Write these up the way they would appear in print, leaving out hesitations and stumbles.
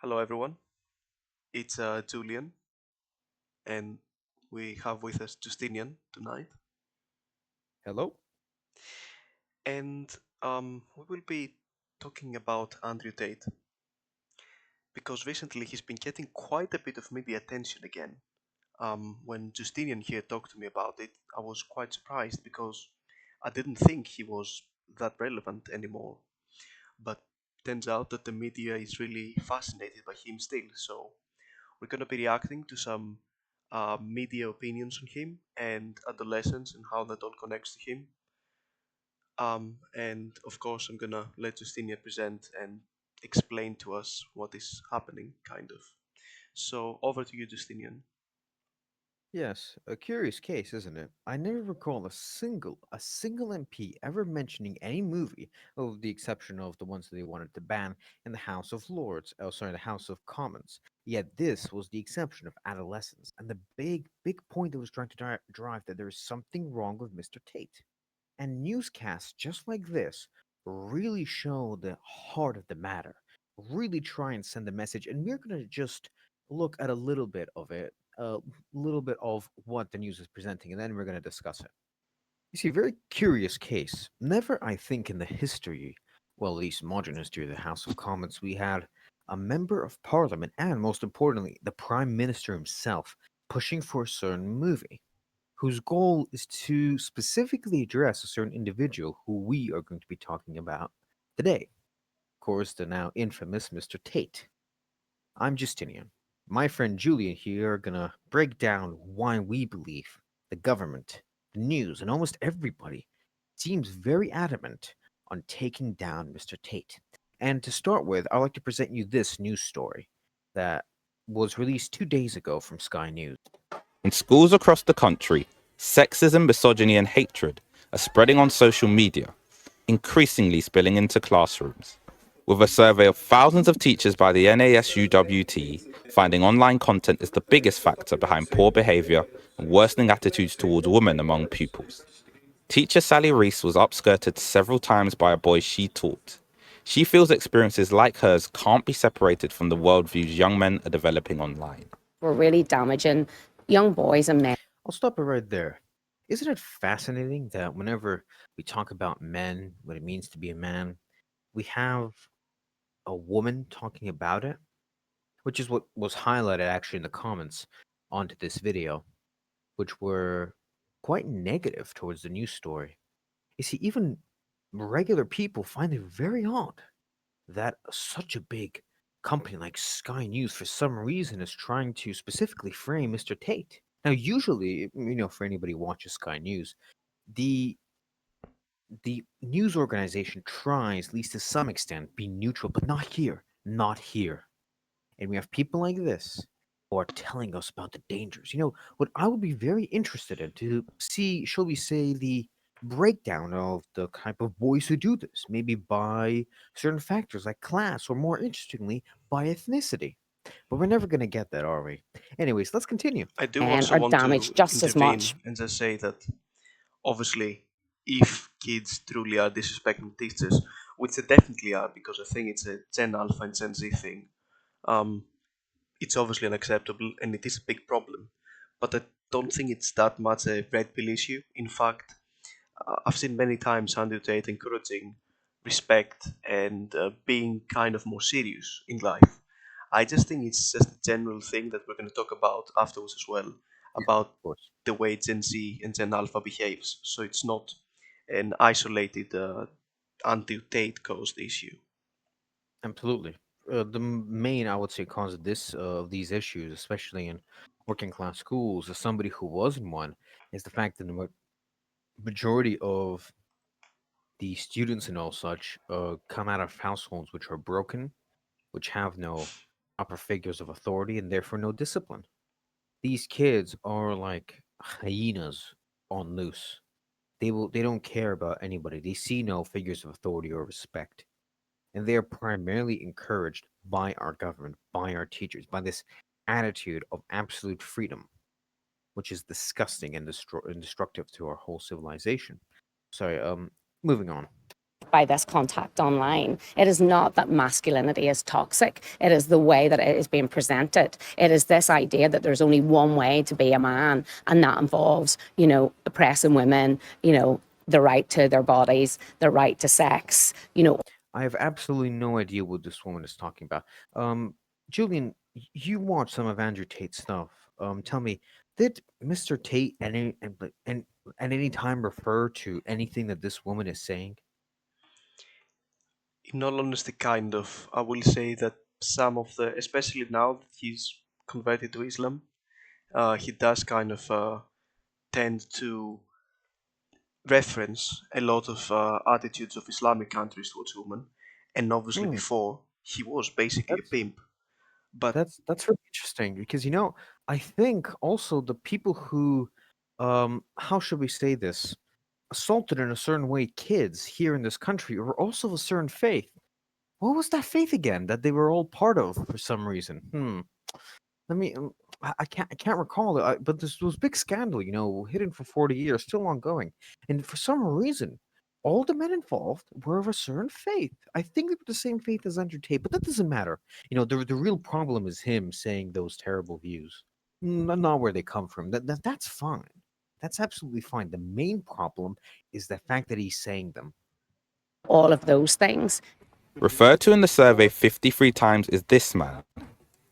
Hello, everyone. It's Julian, and we have with us Justinian tonight. Hello? And we will be talking about Andrew Tate because recently he's been getting quite a bit of media attention again. When Justinian here talked to me about it, I was quite surprised because I didn't think he was that relevant anymore. But turns out that the media is really fascinated by him still. So we're going to be reacting to some media opinions on him and adolescence and how that all connects to him. And of course, I'm going to let Justinia present and explain to us what is happening, kind of. So over to you, Justinian. Yes, a curious case, isn't it? I never recall a single MP ever mentioning any movie, with the exception of the ones that they wanted to ban in the House of Lords, the House of Commons. Yet this was the exception of Adolescence, and the big point that was trying to drive that there is something wrong with Mr. Tate. And newscasts just like this really show the heart of the matter, really try and send a message. And we're going to just look at a little bit of what the news is presenting, and then we're going to discuss it. You see, very curious case. Never, I think, in the history, well, at least modern history of the House of Commons, we had a member of parliament and, most importantly, the prime minister himself pushing for a certain movie whose goal is to specifically address a certain individual who we are going to be talking about today. Of course, the now infamous Mr. Tate. I'm Justinian. My friend Julian here are gonna break down why we believe the government, the news, and almost everybody seems very adamant on taking down Mr. Tate. And to start with, I'd like to present you this news story that was released 2 days ago from Sky News. In schools across the country, sexism, misogyny, and hatred are spreading on social media, increasingly spilling into classrooms. With a survey of thousands of teachers by the NASUWT finding online content is the biggest factor behind poor behaviour and worsening attitudes towards women among pupils. Teacher Sally Reese was upskirted several times by a boy she taught. She feels experiences like hers can't be separated from the worldviews young men are developing online. Were really damaging young boys and men. I'll stop it right there. Isn't it fascinating that whenever we talk about men, what it means to be a man, we have a woman talking about it, which is what was highlighted actually in the comments onto this video, which were quite negative towards the news story. You see, even regular people find it very odd that such a big company like Sky News, for some reason, is trying to specifically frame Mr. Tate. Now, usually, for anybody who watches Sky News, the the news organization tries, at least to some extent, be neutral, but not here. Not here. And we have people like this who are telling us about the dangers. What I would be very interested in to see, shall we say, the breakdown of the type of boys who do this, maybe by certain factors like class, or more interestingly, by ethnicity. But we're never going to get that, are we? Anyways, let's continue. I do Men also are want to damaged just as much. intervene and just say that obviously, if kids truly are disrespecting teachers, which they definitely are, because I think it's a Gen Alpha and Gen Z thing, um, it's obviously unacceptable and it is a big problem. But I don't think it's that much a red pill issue. In fact, I've seen many times Andrew Tate encouraging respect and being kind of more serious in life. I just think it's just a general thing that we're going to talk about afterwards as well, about Of course. the way Gen Z and Gen Alpha behaves. So it's not an isolated Andrew Tate caused issue. Absolutely. The main, I would say, cause of these issues, especially in working class schools, as somebody who was in one, is the fact that the majority of the students and all such come out of households which are broken, which have no upper figures of authority, and therefore no discipline. These kids are like hyenas on loose. They don't care about anybody. They see no figures of authority or respect. And they are primarily encouraged by our government, by our teachers, by this attitude of absolute freedom, which is disgusting and, and destructive to our whole civilization. Sorry, moving on. by this contact online. It is not that masculinity is toxic. It is the way that it is being presented. It is this idea that there's only one way to be a man, and that involves, oppressing women, the right to their bodies, the right to sex, I have absolutely no idea what this woman is talking about. Julian, you watched some of Andrew Tate's stuff. Tell me, did Mr. Tate and at any time refer to anything that this woman is saying? In all honesty, kind of. I will say that some of the, especially now that he's converted to Islam, he does kind of tend to reference a lot of attitudes of Islamic countries towards women, and obviously Hmm, before he was basically a that's pimp. But that's really interesting because I think also the people who, how should we say this, assaulted in a certain way kids here in this country are also of a certain faith. What was that faith again that they were all part of for some reason? Let me. I can't recall it. But this was big scandal, hidden for 40 years, still ongoing, and for some reason, all the men involved were of a certain faith. I think they were the same faith as Andrew Tate, but that doesn't matter. The real problem is him saying those terrible views, not where they come from. That's fine. That's absolutely fine. The main problem is the fact that he's saying them. all of those things. Referred to in the survey 53 times is this man.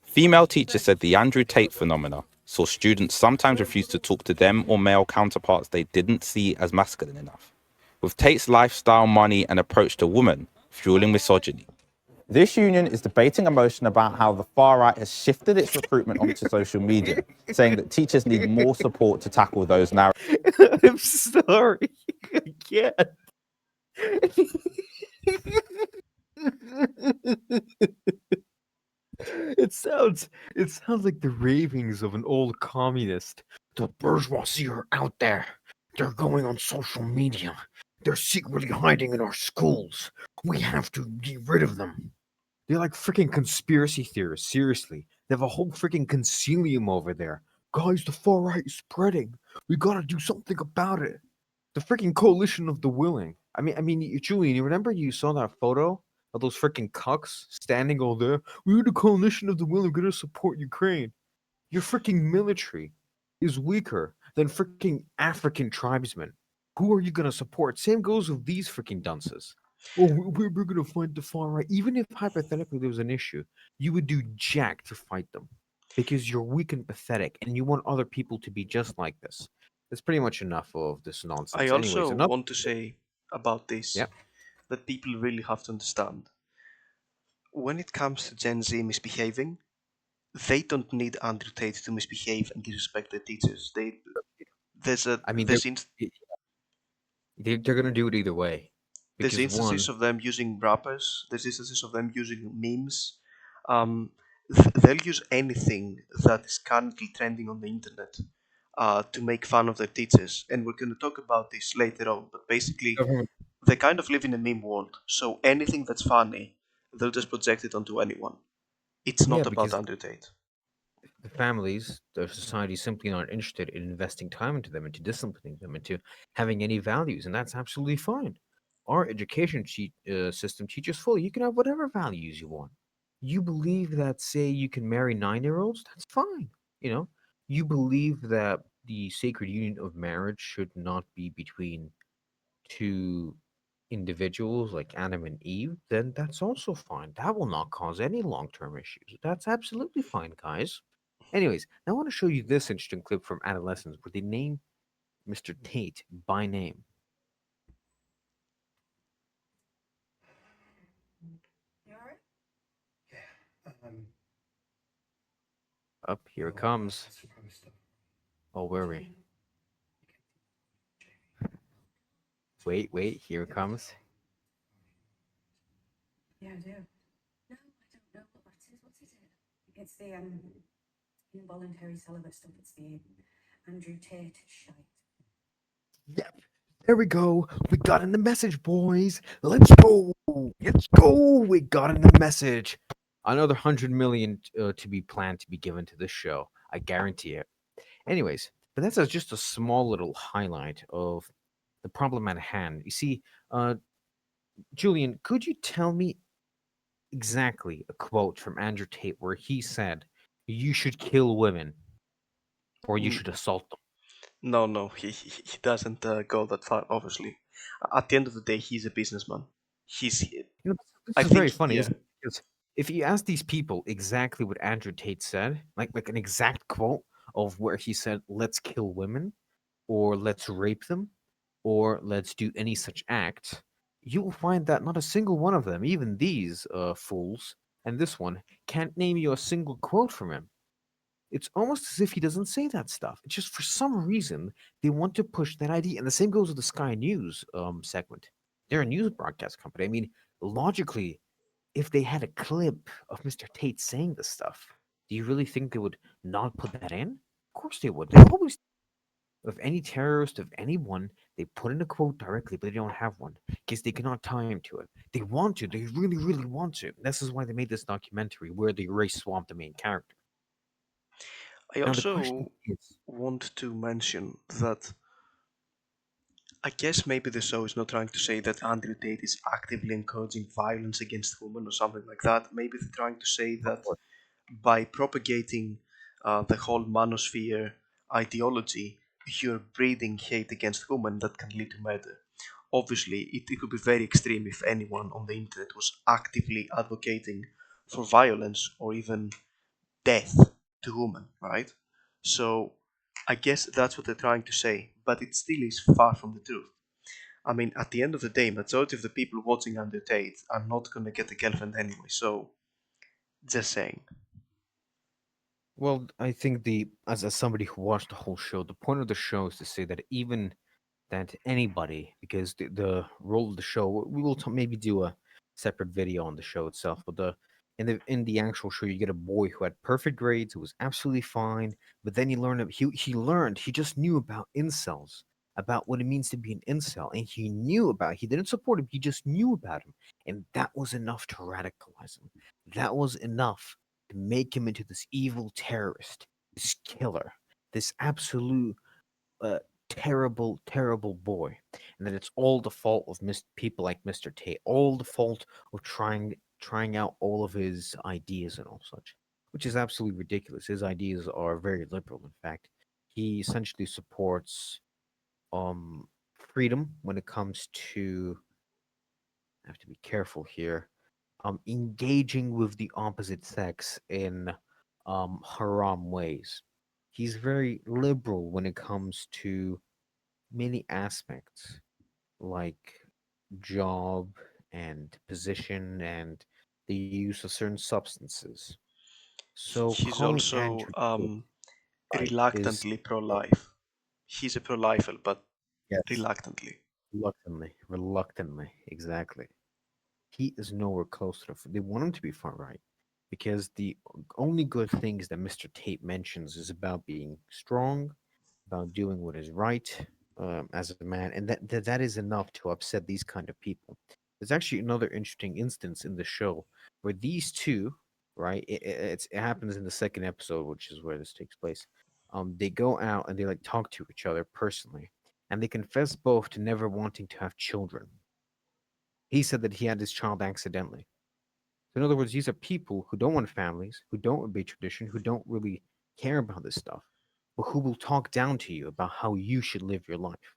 Female teachers said the Andrew Tate phenomena saw students sometimes refuse to talk to them or male counterparts they didn't see as masculine enough, with Tate's lifestyle, money, and approach to women fueling misogyny. This union is debating a motion about how the far right has shifted its recruitment onto social media, saying that teachers need more support to tackle those narratives. I'm sorry. I can't. It sounds like the ravings of an old communist. The bourgeoisie are out there. They're going on social media. They're secretly hiding in our schools. We have to get rid of them. They're like freaking conspiracy theorists, seriously. They have a whole freaking concilium over there. Guys, the far right is spreading. We gotta do something about it. The freaking coalition of the willing. Julian, you remember you saw that photo of those freaking cucks standing all there? We're the coalition of the willing, we're gonna support Ukraine. Your freaking military is weaker than freaking African tribesmen. Who are you gonna support? Same goes with these freaking dunces. Oh, we're gonna fight the far right. Even if hypothetically there was an issue, you would do jack to fight them because you're weak and pathetic, and you want other people to be just like this. That's pretty much enough of this I nonsense. Anyways, also enough. want to say about this Yeah. that people really have to understand. When it comes to Gen Z misbehaving, they don't need Andrew Tate to misbehave and disrespect their teachers. There's a I mean, there's inst- they're gonna do it either way there's because instances one, of them using rappers. There's instances of them using memes. They'll use anything that is currently trending on the internet to make fun of their teachers, and we're going to talk about this later on. But basically, government. they kind of live in a meme world, so anything that's funny, they'll just project it onto anyone. It's Yeah, not about because Andrew Tate. the families, the society simply not interested in investing time into them, into disciplining them, into having any values, and that's absolutely fine. Our system teaches fully. You can have whatever values you want. You believe that, say, you can marry 9-year-olds, that's fine. You know, you believe that the sacred union of marriage should not be between two individuals like Adam and Eve, then that's also fine. That will not cause any long term issues. That's absolutely fine, guys. Anyways, I want to show you this interesting clip from Adolescence where they name Mr. Tate by name. Up here it comes. Oh, where are we? Wait, here it comes. Yeah, I do. No, I don't know what that is. What is it? It's the involuntary celibate stuff. It's the Andrew Tate shite. Yep. There we go. We got in the message, boys. Let's go. Let's go. We got in the message. Another 100 million to be planned to be given to this show. I guarantee it. Anyways, but that's just a small little highlight of the problem at hand. You see, Julian, could you tell me exactly a quote from Andrew Tate where he said, "You should kill women or you Mm, should assault them"? no, no, he doesn't go that far. Obviously, at the end of the day, he's a businessman. He's, You know, I this is very think, funny, yeah. isn't it? Because if you ask these people exactly what Andrew Tate said, like an exact quote of where he said, "Let's kill women," or "Let's rape them," or "Let's do any such act," you will find that not a single one of them, even these fools, and this one, can't name you a single quote from him. It's almost as if he doesn't say that stuff. It's just for some reason they want to push that idea. And the same goes with the Sky News segment. They're a news broadcast company. I mean, logically, if they had a clip of Mr. Tate saying this stuff, do you really think they would not put that in? Of course they would. They always, of any terrorist, of anyone, they put in a quote directly, but they don't have one because they cannot tie him to it. They want to. They really, really want to. This is why they made this documentary where they race swamp the main character. I Now the question also is, want to mention that I guess maybe the show is not trying to say that Andrew Tate is actively encouraging violence against women or something like that. Maybe they're trying to say of that course, by propagating the whole manosphere ideology, you're breeding hate against women that can lead to murder. Obviously, it would be very extreme if anyone on the internet was actively advocating for violence or even death to women, right? So I guess that's what they're trying to say, but it still is far from the truth. I mean, at the end of the day, majority of the people watching Andrew Tate are not gonna get a girlfriend anyway. So, just saying. well, I think as somebody who watched the whole show, the point of the show is to say that even that anybody, because the role of the show, we will maybe do a separate video on the show itself, but the actual show, you get a boy who had perfect grades, who was absolutely fine, but then you learn he just knew about incels, about what it means to be an incel, and he didn't support him, he just knew about him, and that was enough to radicalize him. That was enough to make him into this evil terrorist, this killer, this absolute uh, terrible, terrible boy, and that it's all the fault of people like Mr. Tate, all the fault of trying out all of his ideas and all such, which is absolutely ridiculous. His ideas are very liberal. In fact, he essentially supports um freedom when it comes to. I have to be careful here. Engaging with the opposite sex in haram ways. He's very liberal when it comes to many aspects like job and position and the use of certain substances. So He's calling also Andrew Tate right is reluctantly pro-life. He's a pro-lifer, but yes, reluctantly. reluctantly, exactly. He is nowhere close to they want him to be far right because the only good things that Mr. Tate mentions is about being strong, about doing what is right as a man, and that is enough to upset these kind of people. There's actually another interesting instance in the show where these two, right? It happens in the second episode, which is where this takes place. They go out and they like talk to each other personally, and they confess both to never wanting to have children. He said that he had his child accidentally. So in other words, these are people who don't want families, who don't obey tradition, who don't really care about this stuff, but who will talk down to you about how you should live your life.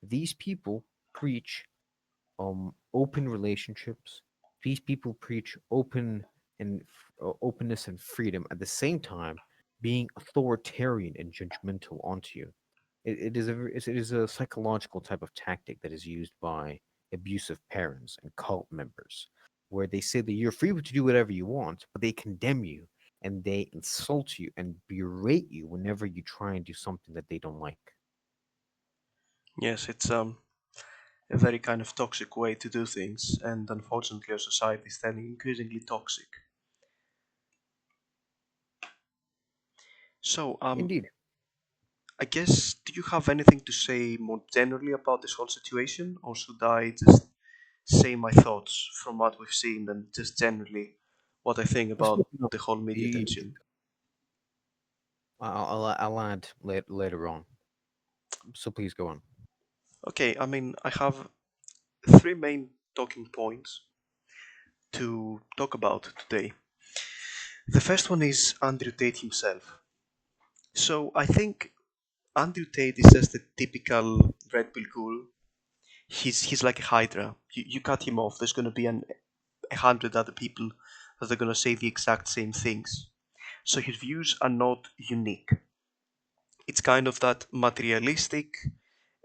These people preach open relationships. These people preach openness and freedom at the same time being authoritarian and judgmental onto you. It is a psychological type of tactic that is used by abusive parents and cult members, where they say that you're free to do whatever you want, but they condemn you and they insult you and berate you whenever you try and do something that they don't like. Yes, it's a very kind of toxic way to do things, and unfortunately, our society is turning increasingly toxic. So, Indeed. I guess, do you have anything to say more generally about this whole situation, or should I just say my thoughts from what we've seen and just generally what I think Just let about me know. the whole media You, attention? I'll add later on. So please go on. Okay, I mean, I have three main talking points to talk about today. The first one is Andrew Tate himself. So I think Andrew Tate is just a typical Red Pill guru. He's like a Hydra. You cut him off, there's going to be 100 other people that are going to say the exact same things. So his views are not unique. It's kind of that materialistic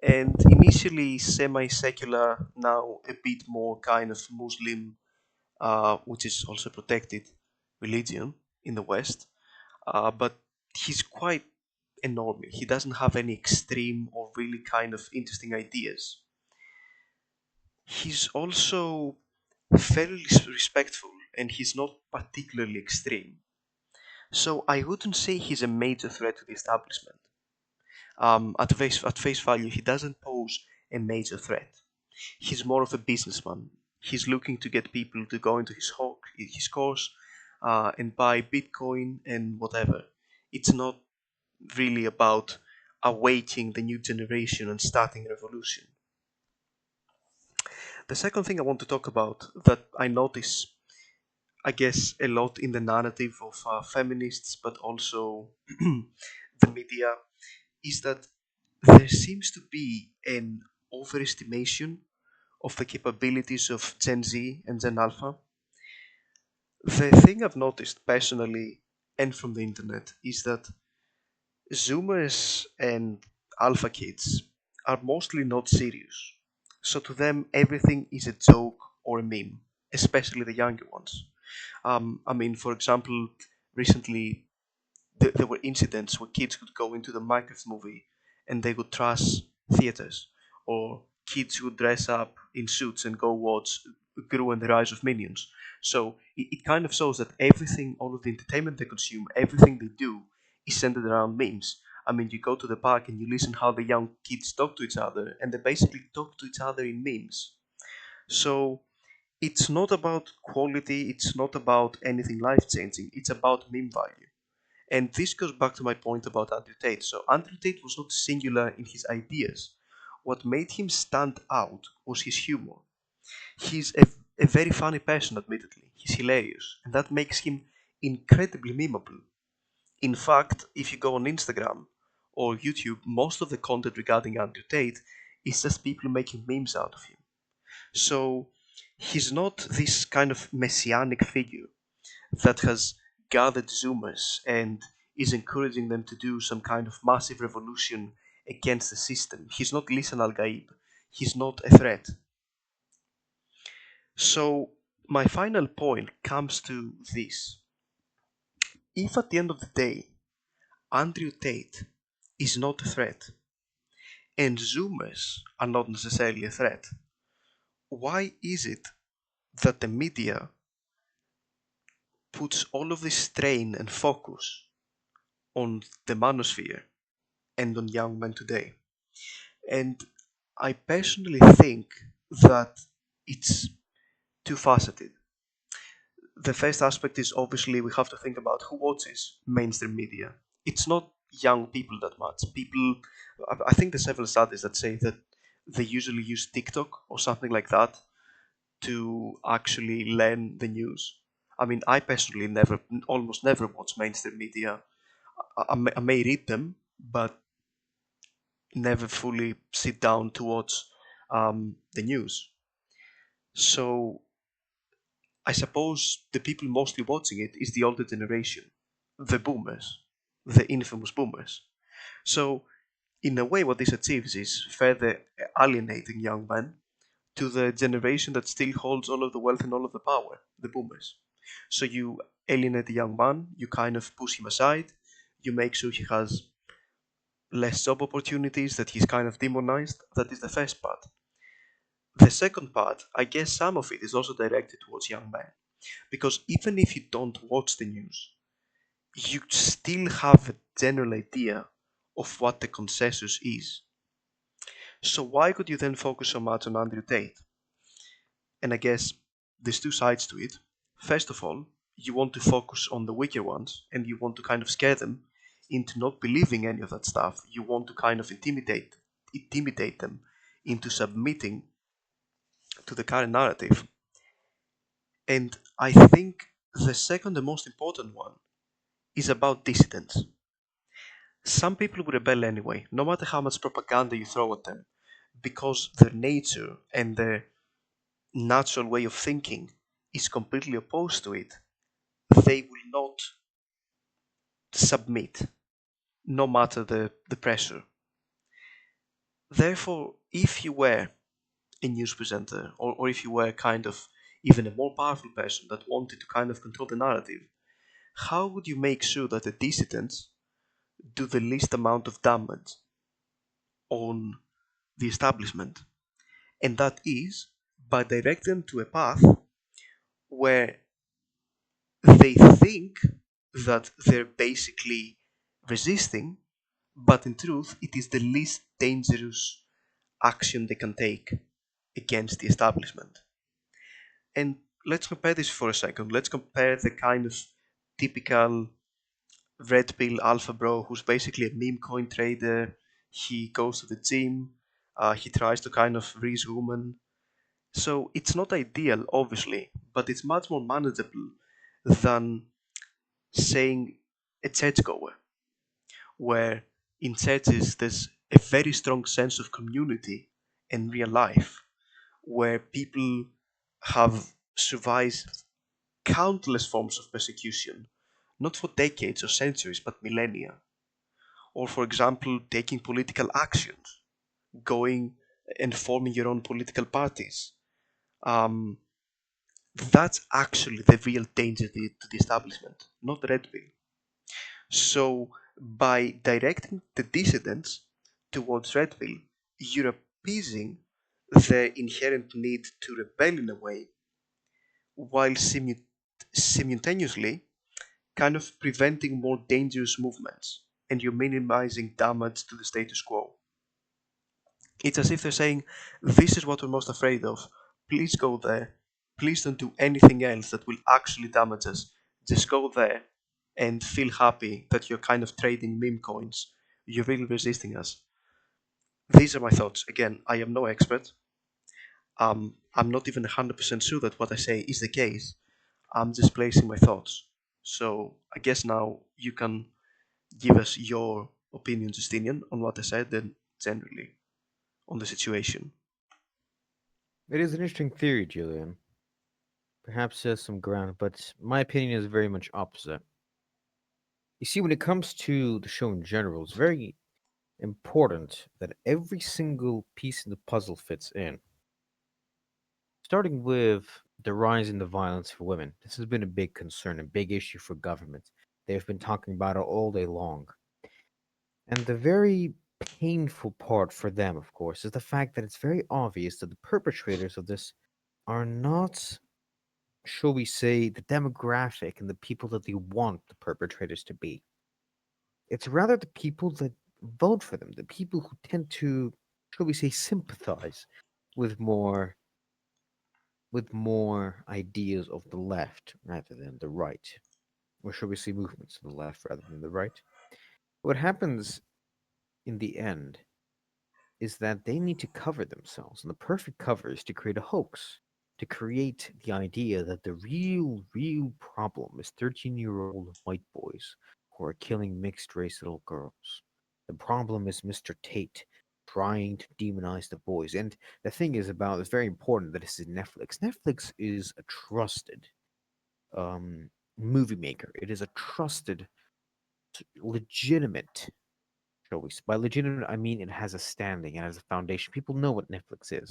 and initially semi-secular, now a bit more kind of Muslim, which is also protected religion in the West. But he's quite enormous. He doesn't have any extreme or really kind of interesting ideas. He's also fairly respectful and he's not particularly extreme. So I wouldn't say he's a major threat to the establishment. At face value, he doesn't pose a major threat. He's more of a businessman. He's looking to get people to go into his course and buy Bitcoin and whatever. It's not really about awakening the new generation and starting a revolution. The second thing I want to talk about that I notice, I guess, a lot in the narrative of feminists, but also the media, is that there seems to be an overestimation of the capabilities of Gen Z and Gen Alpha. The thing I've noticed personally and from the internet is that Zoomers and Alpha kids are mostly not serious. So to them, everything is a joke or a meme, especially the younger ones. I mean, for example, recently there were incidents where kids would go into the Minecraft movie and they would trash theaters, or kids would dress up in suits and go watch Gru and the Rise of Minions. So it kind of shows that everything, all of the entertainment they consume, everything they do is centered around memes. I mean, you go to the park and you listen how the young kids talk to each other, and they basically talk to each other in memes. So it's not about quality, it's not about anything life changing, it's about meme value. And this goes back to my point about Andrew Tate. So Andrew Tate was not singular in his ideas. What made him stand out was his humor. He's a very funny person, admittedly. He's hilarious, and that makes him incredibly memeable. In fact, if you go on Instagram or YouTube, most of the content regarding Andrew Tate is just people making memes out of him. So he's not this kind of messianic figure that has gathered Zoomers and is encouraging them to do some kind of massive revolution against the system. He's not Lisan Al Gaib. He's not a threat. So, my final point comes to this. If at the end of the day, Andrew Tate is not a threat, and Zoomers are not necessarily a threat, why is it that the media puts all of this strain and focus on the manosphere and on young men today? And I personally think that it's two faceted. The first aspect is obviously we have to think about who watches mainstream media. It's not young people that much. I think there's several studies that say that they usually use TikTok or something like that to actually learn the news. I mean, I personally almost never watch mainstream media. I may read them, but never fully sit down to watch the news. So I suppose the people mostly watching it is the older generation, the boomers, the infamous boomers. So in a way, what this achieves is further alienating young men to the generation that still holds all of the wealth and all of the power, the boomers. So you alienate the young man, you kind of push him aside, you make sure he has less job opportunities, that he's kind of demonized. That is the first part. The second part, I guess some of it is also directed towards young men. Because even if you don't watch the news, you still have a general idea of what the consensus is. So why could you then focus so much on Andrew Tate? And I guess there's two sides to it. First of all, you want to focus on the weaker ones and you want to kind of scare them into not believing any of that stuff. You want to kind of intimidate them into submitting to the current narrative. And I think the second and most important one is about dissidents. Some people will rebel anyway, no matter how much propaganda you throw at them, because their nature and their natural way of thinking is completely opposed to it. They will not submit, no matter the pressure. Therefore, if you were a news presenter, or if you were kind of even a more powerful person that wanted to kind of control the narrative, how would you make sure that the dissidents do the least amount of damage on the establishment? And that is by directing them to a path where they think that they're basically resisting, but in truth, it is the least dangerous action they can take against the establishment. And let's compare this for a second. Let's compare the kind of typical red pill alpha bro who's basically a meme coin trader. He goes to the gym, he tries to kind of reach women. So it's not ideal, obviously, but it's much more manageable than saying a churchgoer, where in churches there's a very strong sense of community and real life, where people have survived countless forms of persecution, not for decades or centuries, but millennia. Or, for example, taking political actions, going and forming your own political parties. Um, that's actually the real danger to the establishment, not the red pill. So, by directing the dissidents towards red pill, you're appeasing their inherent need to rebel in a way, while simultaneously kind of preventing more dangerous movements, and you're minimizing damage to the status quo. It's as if they're saying, this is what we're most afraid of. Please go there. Please don't do anything else that will actually damage us. Just go there and feel happy that you're kind of trading meme coins. You're really resisting us. These are my thoughts. Again, I am no expert. I'm not even 100% sure that what I say is the case. I'm just placing my thoughts. So I guess now you can give us your opinion, Justinian, on what I said and generally on the situation. It is an interesting theory, Julian. Perhaps has some ground, but my opinion is very much opposite. You see, when it comes to the show in general, it's very important that every single piece in the puzzle fits in. Starting with the rise in the violence for women. This has been a big concern, a big issue for government. They've been talking about it all day long. And the very painful part for them, of course, is the fact that it's very obvious that the perpetrators of this are not, shall we say, the demographic and the people that they want the perpetrators to be. It's rather the people that vote for them, the people who tend to, shall we say, sympathize with more ideas of the left rather than the right, or shall we say movements of the left rather than the right. What happens in the end is that they need to cover themselves, and the perfect cover is to create a hoax, to create the idea that the real problem is 13-year-old white boys who are killing mixed race little girls. The problem is Mr. Tate trying to demonize the boys. And the thing is about it's very important that this is Netflix. Netflix is a trusted movie maker. It is a trusted, legitimate, shall we? By legitimate, I mean it has a standing, it has a foundation. People know what Netflix is.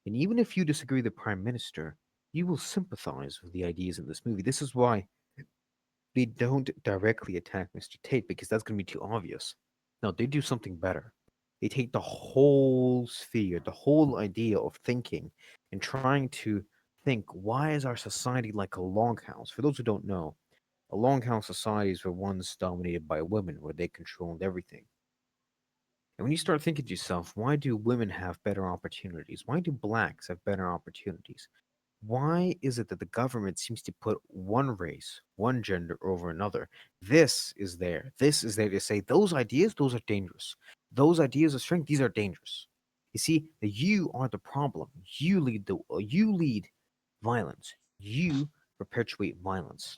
And even if you disagree with the prime minister, you will sympathize with the ideas in this movie. This is why they don't directly attack Mr. Tate, because that's going to be too obvious. No, they do something better. They take the whole sphere, the whole idea of thinking, and trying to think, why is our society like a longhouse? For those who don't know, a longhouse societies were once dominated by women, where they controlled everything. And when you start thinking to yourself, why do women have better opportunities? Why do blacks have better opportunities? Why is it that the government seems to put one race, one gender over another? This is there. This is there to say those ideas, those are dangerous. Those ideas of strength, these are dangerous. You see, you are the problem. You lead violence. You perpetuate violence.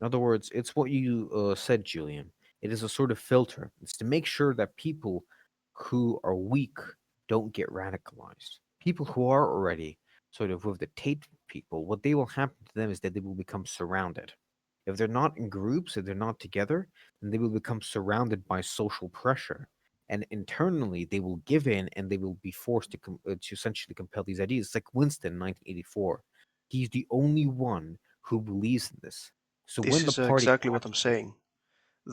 In other words, it's what you said, Julian. It is a sort of filter. It's to make sure that people who are weak don't get radicalized. People who are already sort of with the Tate people, what they will happen to them is that they will become surrounded. If they're not in groups, if they're not together, then they will become surrounded by social pressure. And internally, they will give in and they will be forced to essentially compel these ideas. It's like Winston in 1984. He's the only one who believes in this. So This when the is party exactly what I'm captures him, saying.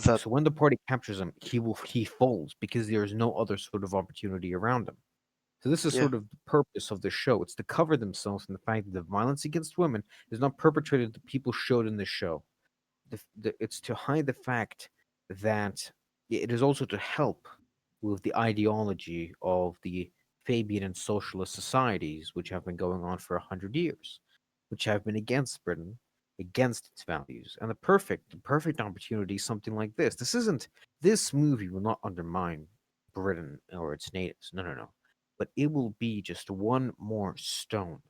That so when the party captures him, he folds because there is no other sort of opportunity around him. So this is yeah, sort of the purpose of the show. It's to cover themselves in the fact that the violence against women is not perpetrated that people showed in the show. It's to hide the fact that it is also to help with the ideology of the Fabian and socialist societies, which have been going on for 100 years, which have been against Britain, against its values, and the perfect opportunity is something like this. This movie will not undermine Britain or its natives. No, no, no. But it will be just one more stone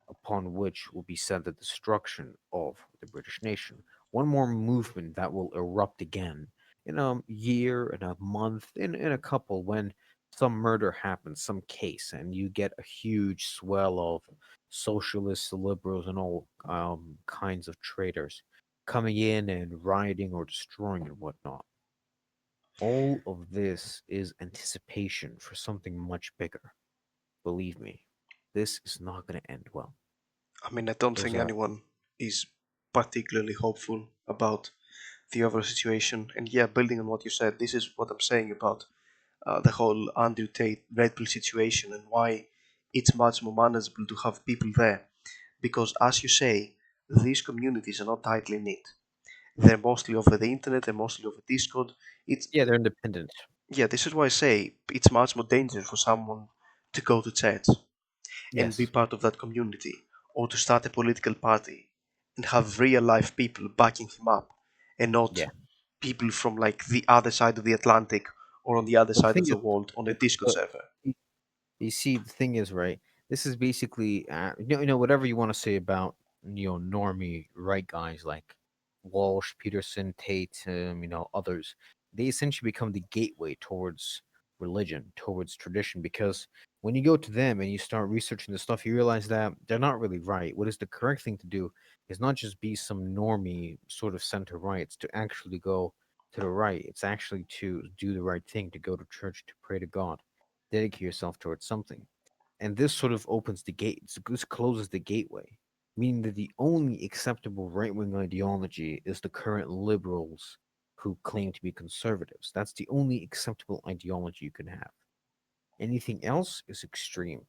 upon which will be set the destruction of the British nation. One more movement that will erupt again in a year, in a month, in a couple, when some murder happens, some case, and you get a huge swell of socialists, liberals, and all kinds of traitors coming in and rioting or destroying and whatnot. All of this is anticipation for something much bigger. Believe me, this is not going to end well. I mean, I don't Those think are anyone is particularly hopeful about the overall situation. And yeah, building on what you said, this is what I'm saying about the whole Andrew Tate Red Pill situation and why it's much more manageable to have people there. Because, as you say, these communities are not tightly knit. They're mostly over the internet, they're mostly over Discord. It's yeah, they're independent. Yeah, this is why I say it's much more dangerous for someone to go to church and be Yes. part of that community, or to start a political party and have real life people backing him up, and not Yeah. people from like the other side of the Atlantic or on the other Well, the side of thing the is, world on a the, Discord the, server. you see, the thing is, right? This is basically, whatever you want to say about, normie right guys like Walsh, Peterson, Tate, others. They essentially become the gateway towards religion, towards tradition, because when you go to them and you start researching the stuff, you realize that they're not really right. What is the correct thing to do is not just be some normie sort of center right. It's to actually go to the right. It's actually to do the right thing, to go to church, to pray to God, dedicate yourself towards something. And this sort of opens the gates, this closes the gateway, meaning that the only acceptable right wing ideology is the current liberals who claim to be conservatives. That's the only acceptable ideology you can have. Anything else is extreme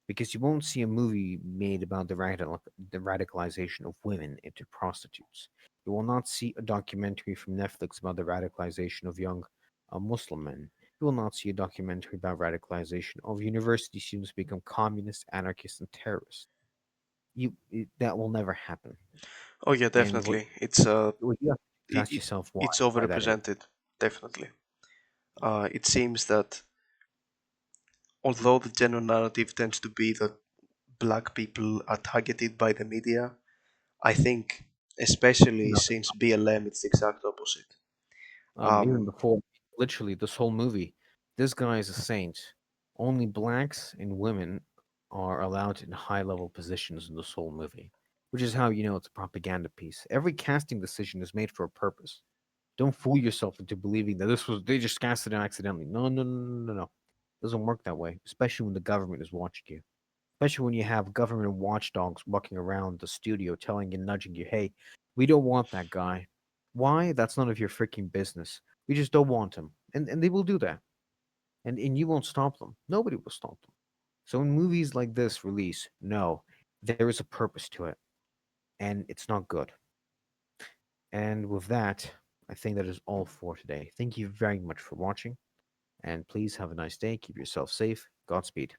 because you won't see a movie made about the radicalization of women into prostitutes. You will not see a documentary from Netflix about the radicalization of young Muslim men. You will not see a documentary about radicalization of university students become communists, anarchists, and terrorists. That will never happen. Oh yeah, And what, definitely. It's what you have to it, ask it yourself it's why that is. overrepresented. Definitely. It seems that although the general narrative tends to be that black people are targeted by the media, I think, especially No, since BLM, it's the exact opposite. even Um, before, literally, this whole movie, this guy is a saint. Only blacks and women are allowed in high level positions in this whole movie, which is how you know it's a propaganda piece. Every casting decision is made for a purpose. Don't fool yourself into believing that they just cast it accidentally. No, no, no, no, no, no. It doesn't work that way, especially when the government is watching you. Especially when you have government watchdogs walking around the studio telling and nudging you, hey, we don't want that guy. Why? That's none of your freaking business. We just don't want him. And they will do that. And you won't stop them. Nobody will stop them. So when movies like this release, no, there is a purpose to it. And it's not good. And with that, I think that is all for today. Thank you very much for watching. And please have a nice day. Keep yourself safe. Godspeed.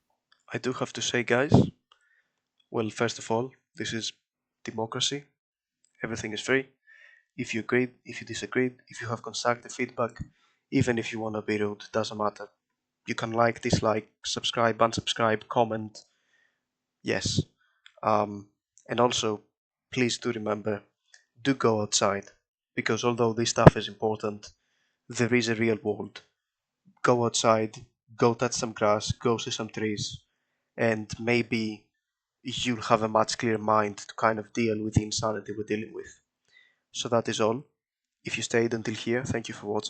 I do have to say, guys, well, first of all, this is democracy. Everything is free. If you agreed, if you disagreed, if you have constructive feedback, even if you want to be rude, doesn't matter. You can like, dislike, subscribe, unsubscribe, comment. Yes. And also, please do remember, do go outside. Because although this stuff is important, there is a real world. Go outside, go touch some grass, go see some trees, and maybe you'll have a much clearer mind to kind of deal with the insanity we're dealing with. So that is all. If you stayed until here, thank you for watching.